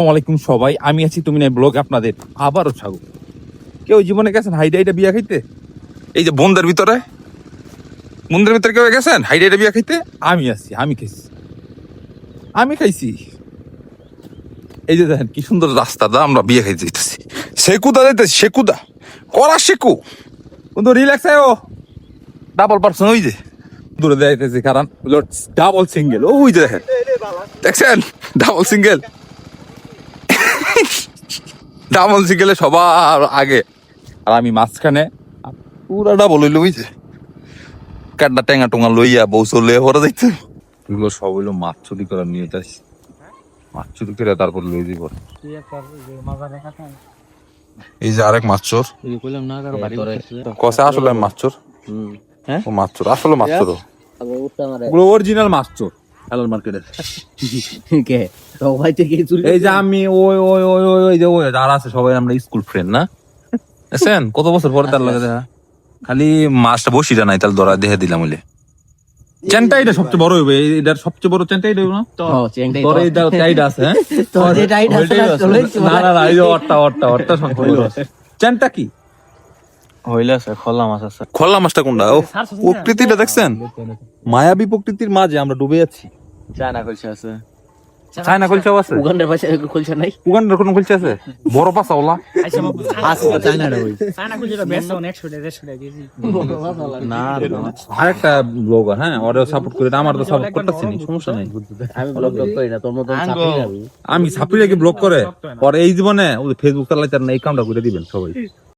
আসসালামু আলাইকুম সবাই, আমি আছি তুমি নাই ব্লগ আপনাদের আবারও স্বাগত। কেউ জীবনে গেছেন হাইডাইটা বিয়া খাইতে? এই যে বন্দের ভিতরে কেউ গেছেন হাইডাইটা বিয়া খাইতে? আমি আছি, আমি খাইছি। এই যে দেখেন কি সুন্দর রাস্তাটা, আমরা বিয়ে খাইতে যেতেছি। শেকুদা যাইতেছি, শেকুদা করা শেকু কিন্তু রিল্যাক্স আয়। ও ডাবল পার্সন ওই যে দূরে যাইতেছি, কারণ ডাবল সিঙ্গেল। ওই যে দেখেন, দেখছেন ডাবল সিঙ্গেল সবার আগে, আর আমি মাঝখানে পুরাটা বলিল। ওই যে কাড্ডা টেঙা টোঙা লইয়া বউ চলে ওরা দেখতে, এগুলো সব হইলো মাছ চুরি করার নিয়ে যাচ্ছি। মাছ চুরি করে তারপর লই দিব। এই যে আরেক মাছ চোর কষে, আসলে মাছ চোর। ও মাছ চোর, আসলে মাছ চোর, অরিজিনাল মাছ চোর হেলাল মার্কেটের। এই যে আমি ওই যে যারা আছে সবাই আমরা স্কুল ফ্রেন্ড না, বুঝছেন? কত বছর পরে তার লাগে দেখা, খালি মাছটা বসিটা নাই তাহলে ধরা দেখে দিলাম। হইলে চেনটা এটা সবচেয়ে বড় হইবে, এটার সবচেয়ে বড় চেনটা এটা হইব না? তোর এই টাইড আছে, হ্যাঁ না এই যে অট্টা চেনটা কি হইলে আছে খোলা মাছ আছে। খোলা মাছটা কোনটা? ও প্রকৃতিটা দেখছেন, মায়াবী প্রকৃতির মাঝে আমরা ডুবে যাচ্ছি। চায়না কলসা আছে, চায়না কলসাও আছে, উগান্ডার পাশে কলসা নাই। উগান্ডার কোন কলসা আছে? বড় পাছা ওলা আছে চায়নার ওই চায়না কলসাটা বেচছো 100 টাকা কেজি। না আরেকটা ব্লগার, হ্যাঁ ওরা সাপোর্ট করে, আমার তো সাপোর্ট করতেছি না, সমস্যা নাই। আমি ব্লগ করি না, তোর মতন চাপি যাবি। আমি ছাপড়ি রেখে ব্লগ করে, আর এই জীবনে ফেসবুক চালাইতে আর না, এই কামটা করে দিবেন সবাই।